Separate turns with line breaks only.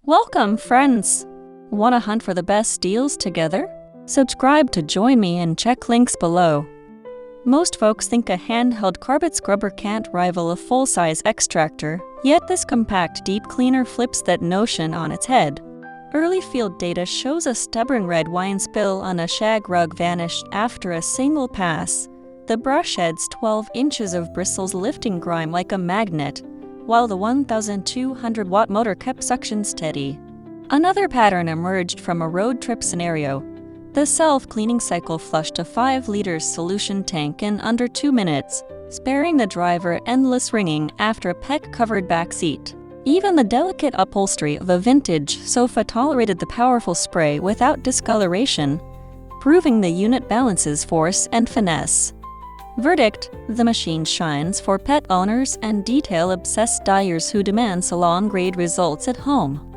Welcome, friends! Want to hunt for the best deals together? Subscribe to join me and check links below. Most folks think a handheld carpet scrubber can't rival a full-size extractor, yet this compact deep cleaner flips that notion on its head. Early field data shows a stubborn red wine spill on a shag rug vanished after a single pass. The brush sheds 12 inches of bristles, lifting grime like a magnet, while the 1,200-watt motor kept suction steady. Another pattern emerged from a road trip scenario. The self-cleaning cycle flushed a 5-liter solution tank in under 2 minutes, sparing the driver endless ringing after a peck-covered back seat. Even the delicate upholstery of a vintage sofa tolerated the powerful spray without discoloration, proving the unit balances force and finesse. Verdict: the machine shines for pet owners and detail-obsessed dyers who demand salon-grade results at home.